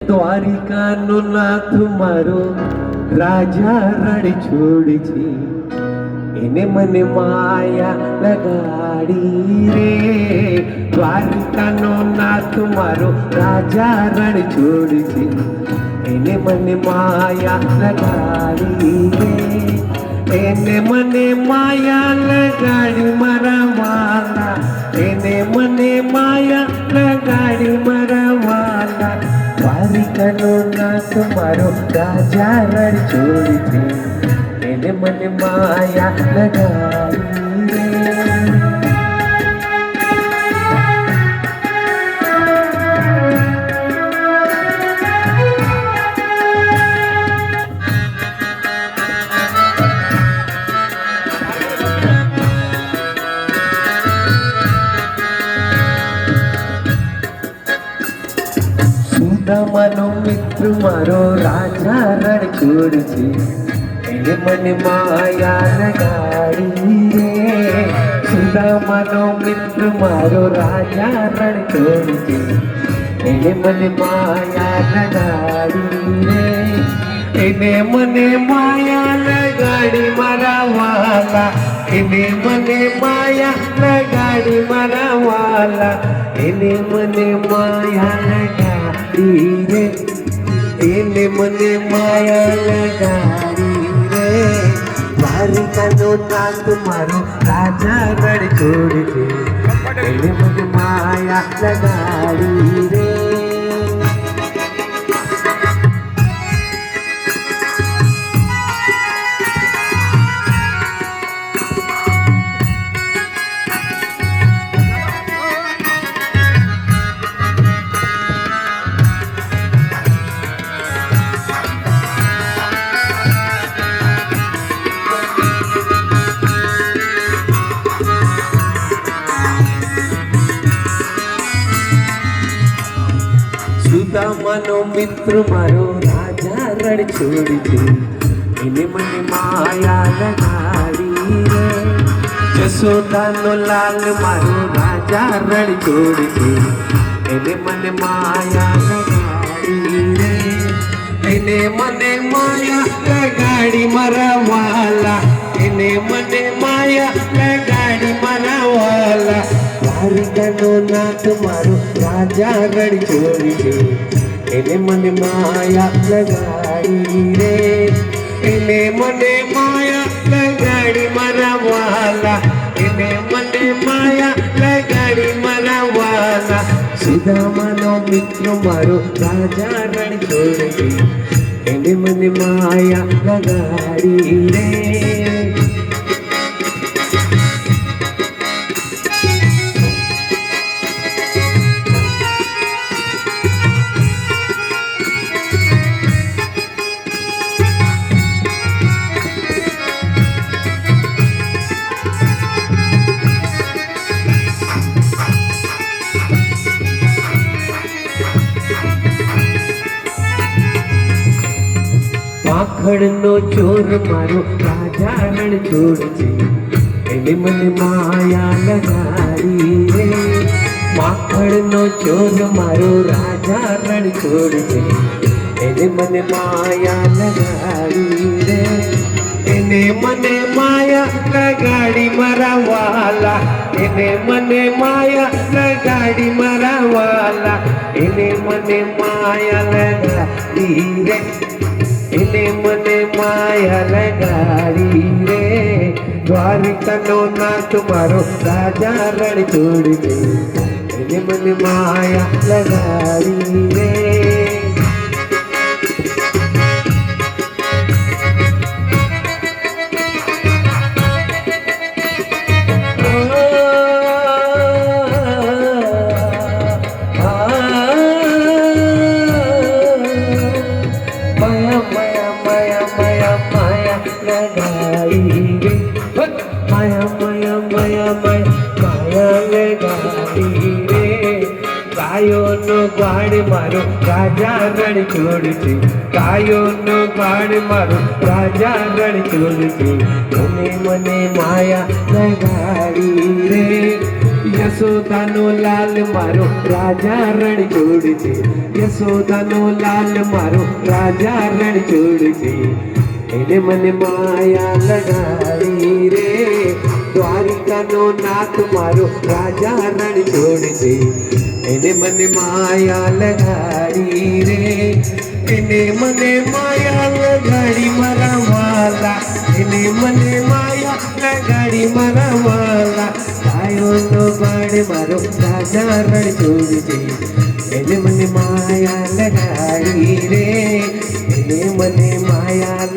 દ્વારિકાનો નાથ મારો રાજા રણ છોડ છે, એને મને માયા લગાડી રે. દ્વારિકાનો નાથ મારો રાજા રણ છોડ છે, એને મને માયા લગાડી રે. એને મને માયા લગાડી મારા વાલા, એને મને માયા લગાડી મારા વાલા. દ્વારિકાનો નાથ મારો રાજા રણ છોડ છે, એને મને માયા લગાડી રે. સુદામાનો મિત્ર મારો રાજા રણ છોડ છે, એને મને માયા લગાડી રે. સુદામાનો મિત્ર મારો રાજા રણ છોડ છે, એને મને માયા લગાડી રે. એને મને માયા લગાડી મારા વાલા, એને મને માયા લગાડી મારા વાલા. એને મને માયા લગાડી રે, એને મને માયા લગાડી રે. દ્વારિકાનો નાથ મારો રાજા રણ છોડ છે, એને મને માયા લગાડી રે. સુદામાનો મિત્ર મારો રાજા રણ છોડ છે, એને મને માયા લગાડી રે. જશોદાનો લાલ મારો રાજા રણ છોડ છે, એને મને માયા લગાડી રે. એને મને માયા લગાડી મારા વાલા, એને મને માયા લગાડી મારા વાલા. દ્વારિકાનો નાથ મારો રાજા રણ છોડ છે, એને મને માયા લગાડી રે. એને મને માયા લગાડી મારા વાલા, એને મને માયા લગાડી મારા વાલા. સુદામાનો મિત્ર મારો રાજા રણ છોડ છે, એને મને માયા લગાડી રે. પાખડનો ચોર મારો રાજા રણ છોડ છે, એને મને માયા લગાડી રે. પાખડનો ચોર મારો રાજા રણ છોડ છે, એને મને માયા લગાડી રે. એને મને માયા લગાડી મારા વાલા, એને મને માયા લગાડી મારા વાલા. એને મને માયા લગાડી રે, એને મને માયા લગાડી રે. દ્વારિકાનો નાથ મારો રાજા રણ છોડ છે, એને મને માયા લગાડી રે. કાયોનો ગ્વાડ મારો રાજા રણ છોડ છે, કાયોનો ગ્વાડ મારો રાજા રણ છોડ છે. મને માયા લગાડી રે. યશોદાનો લાલ મારો રાજા રણછોડ છે, યશોદાનો લાલ મારો રાજા રણછોડ છે. એને મને માયા લગાડી રે, દ્વારિકાનો નાથ મારો રાજા રણછોડ છે. એને મને માયા લગાડી રે, એને મને માયા લગાડી મારા વાલા, એને મને માયા લગાડી મારા વાલા. ગાયોનો બાળ મારો રાજા રણછોડ છે. એને મને માયા લગાડી રે, એને મને માયા